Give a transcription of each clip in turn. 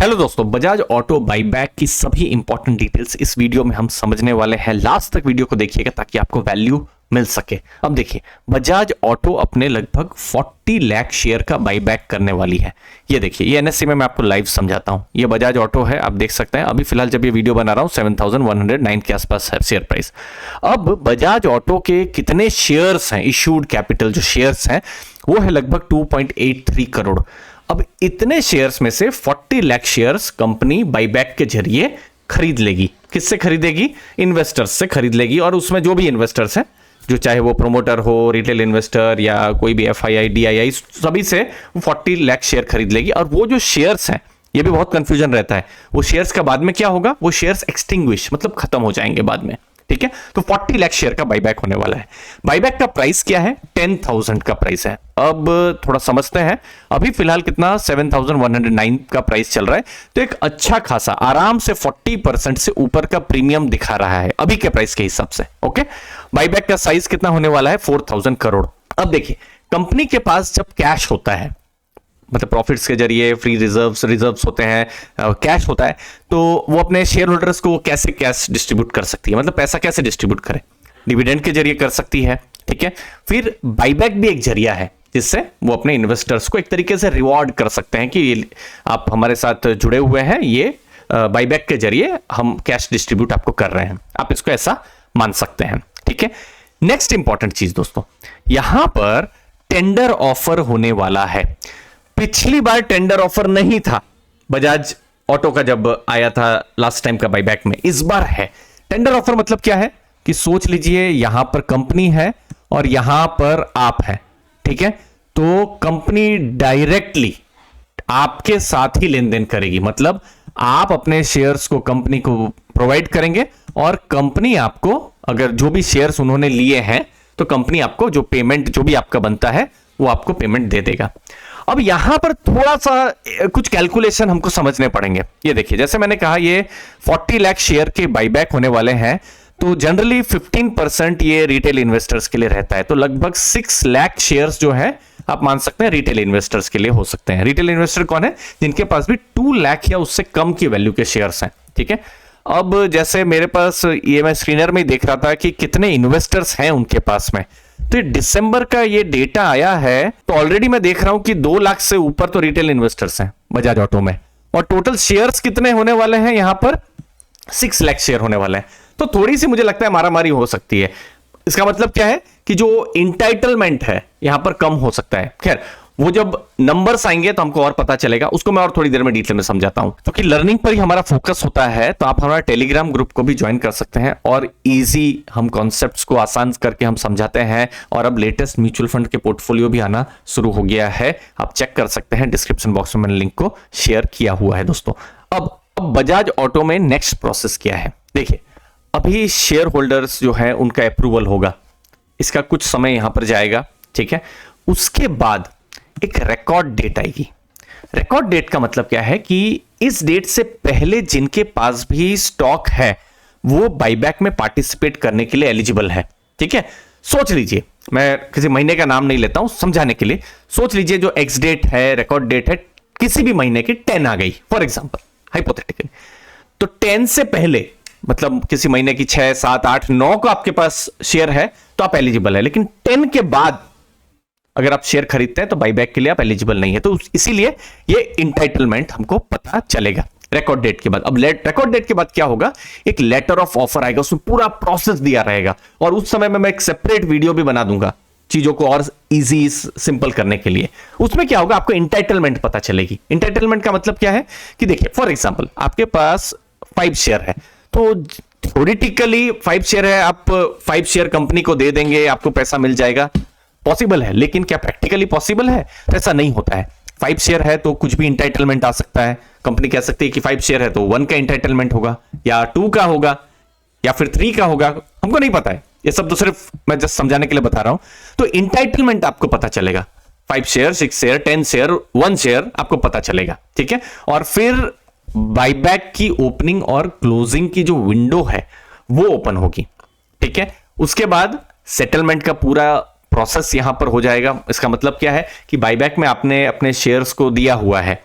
Hello दोस्तों, Bajaj auto buyback की सभी इंपॉर्टेंट डिटेल्स इस वीडियो में हम समझने वाले हैं। लास्ट तक वीडियो को देखिएगा ताकि आपको वैल्यू मिल सके। अब देखिए, बजाज ऑटो अपने लगभग 40 लाख शेयर का बाईबैक करने वाली है। ये देखिए, ये एनएससी में मैं आपको लाइव समझाता हूं। ये बजाज ऑटो है, आप देख सकते हैं। अभी फिलहाल जब ये वीडियो बना रहा हूं 7109 के आसपास है शेयर प्राइस। अब बजाज ऑटो के कितने शेयर्स हैं, इशूड कैपिटल जो शेयर्स हैं वो है लगभग 2.83 करोड़। अब इतने शेयर्स में से 40 लाख शेयर्स कंपनी बाईबैक के जरिए खरीद लेगी। किससे खरीदेगी? इन्वेस्टर्स से खरीद लेगी। और उसमें जो भी इन्वेस्टर्स हैं, जो चाहे वो प्रोमोटर हो, रिटेल इन्वेस्टर या कोई भी एफआईआई, डीआईआई, सभी से 40 लाख शेयर खरीद लेगी। और वो जो शेयर्स हैं, ये भी बहुत कंफ्यूजन रहता है, वो शेयर्स का बाद में क्या होगा? वो शेयर्स एक्सटिंग्विश मतलब खत्म हो जाएंगे बाद में। ठीक है, तो 40 लाख शेयर का बाईबैक होने वाला है। बाईबैक का प्राइस क्या है? 10,000 का प्राइस है। अब थोड़ा समझते हैं। अभी फिलहाल कितना? 7,109 का प्राइस चल रहा है। तो एक अच्छा खासा आराम से 40% से ऊपर का प्रीमियम दिखा रहा है अभी के प्राइस के हिसाब से। ओके, बाईबैक का साइज कितना होने वाला है? 4,000 करोड़। अब देखिए, कंपनी के पास जब कैश होता है, मतलब प्रॉफिट्स के जरिए फ्री रिजर्व्स होते हैं, कैश होता है, तो वो अपने शेयर होल्डर्स को कैसे कैश डिस्ट्रीब्यूट कर सकती है, मतलब पैसा कैसे डिस्ट्रीब्यूट करे? डिविडेंड के जरिए कर सकती है। ठीक है, फिर बाईबैक भी एक जरिया है जिससे वो अपने इन्वेस्टर्स को एक तरीके से रिवॉर्ड कर सकते हैं कि आप हमारे साथ जुड़े हुए हैं, ये बाईबैक के जरिए हम कैश डिस्ट्रीब्यूट आपको कर रहे हैं। आप इसको ऐसा मान सकते हैं। ठीक है, नेक्स्ट इंपॉर्टेंट चीज दोस्तों, यहां पर टेंडर ऑफर होने वाला है। पिछली बार टेंडर ऑफर नहीं था बजाज ऑटो का जब आया था लास्ट टाइम का बाईबैक में। इस बार है टेंडर ऑफर। मतलब क्या है कि सोच लीजिए, यहां पर कंपनी है और यहां पर आप है। ठीक है, तो कंपनी डायरेक्टली आपके साथ ही लेन देन करेगी। मतलब आप अपने शेयर्स को कंपनी को प्रोवाइड करेंगे और कंपनी आपको, अगर जो भी शेयर्स उन्होंने लिए हैं, तो कंपनी आपको जो पेमेंट, जो भी आपका बनता है, वो आपको पेमेंट दे देगा। अब यहां पर थोड़ा सा कुछ कैलकुलेशन हमको समझने पड़ेंगे। ये देखिए, जैसे मैंने कहा, ये 40 लाख शेयर के बाईबैक होने वाले हैं, तो जनरली 15% ये रिटेल इन्वेस्टर्स के लिए रहता है। तो लगभग 6 लाख शेयर्स जो है, आप मान सकते हैं रिटेल इन्वेस्टर्स के लिए हो सकते हैं। रिटेल इन्वेस्टर कौन है? जिनके पास भी 2 लाख या उससे कम की वैल्यू के शेयर्स हैं। ठीक है, अब जैसे मेरे पास ये, मैं स्क्रीनर में देख रहा था कि कितने इन्वेस्टर्स हैं उनके पास में। तो दिसंबर का ये डेटा आया है, तो ऑलरेडी मैं देख रहा हूं कि 2 लाख से ऊपर तो रिटेल इन्वेस्टर्स हैं बजाज ऑटो में। और टोटल शेयर्स कितने होने वाले हैं? यहां पर 6 लाख शेयर होने वाले हैं। तो थोड़ी सी मुझे लगता है मारामारी हो सकती है। इसका मतलब क्या है कि जो इंटाइटलमेंट है यहां पर कम हो सकता है। खैर, वो जब नंबर्स आएंगे तो हमको और पता चलेगा, उसको मैं और थोड़ी देर में डिटेल में समझाता हूं। क्योंकि लर्निंग पर ही हमारा फोकस होता है, तो आप हमारा टेलीग्राम ग्रुप को भी ज्वाइन कर सकते हैं और इजी हम कॉन्सेप्ट्स को आसान करके हम समझाते हैं। और अब लेटेस्ट म्यूचुअल फंड के पोर्टफोलियो भी आना शुरू हो गया है, आप चेक कर सकते हैं। डिस्क्रिप्शन बॉक्स में मैंने लिंक को शेयर किया हुआ है दोस्तों। अब बजाज ऑटो में नेक्स्ट प्रोसेस क्या है? देखिए, अभी शेयर होल्डर्स जो है उनका अप्रूवल होगा, इसका कुछ समय यहां पर जाएगा। ठीक है, उसके बाद एक रिकॉर्ड डेट आएगी। रिकॉर्ड डेट का मतलब क्या है कि इस डेट से पहले जिनके पास भी स्टॉक है वो बाईबैक में पार्टिसिपेट करने के लिए एलिजिबल है। ठीक है, सोच लीजिए, मैं किसी महीने का नाम नहीं लेता हूं समझाने के लिए। सोच लीजिए जो एक्स डेट है, रिकॉर्ड डेट है, किसी भी महीने की 10 आ गई फॉर एग्जांपल, हाइपोथेटिकली। तो 10 से पहले, मतलब किसी महीने की 6, 7, 8, 9 को आपके पास शेयर है तो आप एलिजिबल है। लेकिन 10 के बाद अगर आप शेयर खरीदते हैं तो बाईबैक के लिए आप एलिजिबल नहीं है। तो इसीलिए ये इंटाइटलमेंट हमको पता चलेगा रिकॉर्ड डेट के बाद। अब रिकॉर्ड डेट के बाद क्या होगा? एक लेटर ऑफ ऑफर आएगा, उसमें पूरा प्रोसेस दिया रहेगा। और उस समय में मैं एक सेपरेट वीडियो भी बना दूंगा चीजों को और इजी सिंपल करने के लिए। उसमें क्या होगा? आपको इंटाइटलमेंट पता चलेगी। इंटाइटलमेंट का मतलब क्या है कि देखिए, फॉर एग्जाम्पल आपके पास 5 शेयर है, तो थ्योरेटिकली 5 शेयर है, आप 5 शेयर कंपनी को दे देंगे, आपको पैसा मिल जाएगा। पॉसिबल है, लेकिन क्या प्रैक्टिकली पॉसिबल है? तो ऐसा नहीं होता है। 5 शेयर है तो कुछ भी इंटाइटलमेंट आ सकता है। कंपनी कह सकती है कि 5 शेयर है तो 1 का इंटाइटलमेंट होगा, या 2 का होगा, या फिर 3 का होगा। हमको नहीं पता है, ये सब तो सिर्फ मैं जस्ट समझाने के लिए बता रहा हूं। तो इंटाइटलमेंट आपको पता चलेगा, 5 शेयर, 6 शेयर, 10 शेयर, 1 शेयर आपको पता चलेगा। ठीक है, और फिर बाईबैक की ओपनिंग और क्लोजिंग की जो विंडो है वो ओपन होगी। ठीक है, उसके बाद सेटलमेंट का पूरा प्रोसेस यहां पर हो जाएगा। इसका मतलब क्या है कि बाईबैक में आपने अपने शेयर्स को दिया हुआ है,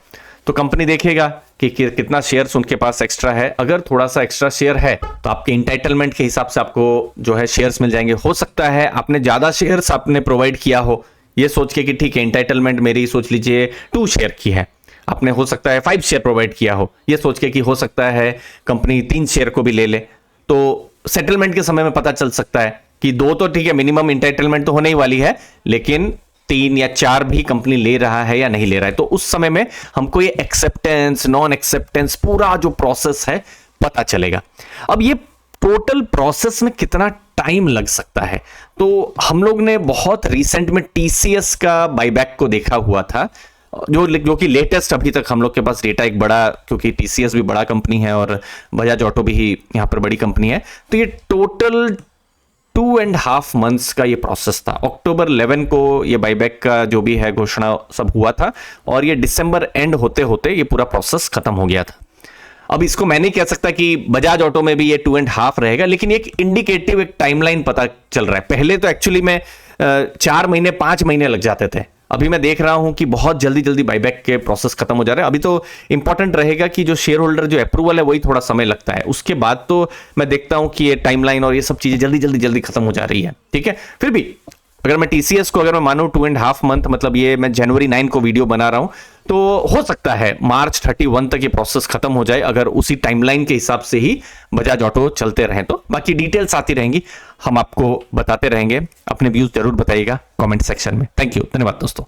तो कंपनी देखेगा कितना शेयर्स उनके पास एक्स्ट्रा है। अगर थोड़ा सा एक्स्ट्रा शेयर है तो आपके इंटाइटलमेंट के हिसाब से आपको जो है शेयर्स मिल जाएंगे। हो सकता है आपने ज्यादा शेयर्स आपने प्रोवाइड किया हो, ये सोच के कि ठीक है इंटाइटलमेंट मेरी सोच लीजिए 2 शेयर की है, आपने हो सकता है 5 शेयर प्रोवाइड किया हो, ये सोच के कि हो सकता है कंपनी 3 शेयर को भी ले ले। तो सेटलमेंट के समय में पता चल सकता है कि 2 तो ठीक है मिनिमम इंटाइटलमेंट तो होने ही वाली है, लेकिन 3 या 4 भी कंपनी ले रहा है या नहीं ले रहा है। तो उस समय में हमको ये एक्सेप्टेंस, नॉन एक्सेप्टेंस, पूरा जो प्रोसेस है पता चलेगा। अब ये टोटल प्रोसेस में कितना टाइम लग सकता है, तो हम लोग ने बहुत रिसेंट में टीसीएस का बाईबैक को देखा हुआ था, जो कि लेटेस्ट अभी तक हम लोग के पास डेटा एक बड़ा, क्योंकि टीसीएस भी बड़ा कंपनी है और बजाज ऑटो भी यहाँ पर बड़ी कंपनी है। तो ये टोटल 2.5 मंथ्स का ये प्रोसेस था। अक्टूबर 11 को ये बाईबैक का जो भी है घोषणा सब हुआ था और ये दिसंबर एंड होते होते ये पूरा प्रोसेस खत्म हो गया था। अब इसको मैं नहीं कह सकता कि बजाज ऑटो में भी ये 2.5 रहेगा, लेकिन एक इंडिकेटिव एक टाइमलाइन पता चल रहा है। पहले तो एक्चुअली में 4 महीने 5 महीने लग जाते थे, अभी मैं देख रहा हूं कि बहुत जल्दी जल्दी बाईबैक के प्रोसेस खत्म हो जा रहे हैं। अभी तो इंपॉर्टेंट रहेगा कि जो शेयर होल्डर जो अप्रूवल है वही थोड़ा समय लगता है, उसके बाद तो मैं देखता हूं कि ये टाइमलाइन और ये सब चीजें जल्दी जल्दी खत्म हो जा रही है। ठीक है, फिर भी अगर मैं टीसीएस को अगर मैं मानूं 2.5 मंथ, मतलब ये मैं जनवरी 9 को वीडियो बना रहा हूं, तो हो सकता है मार्च 31 तक ये प्रोसेस खत्म हो जाए, अगर उसी टाइमलाइन के हिसाब से ही बजाज ऑटो चलते रहें तो। बाकी डिटेल्स आती रहेंगी, हम आपको बताते रहेंगे। अपने व्यूज जरूर बताइएगा कमेंट सेक्शन में। थैंक यू, धन्यवाद दोस्तों।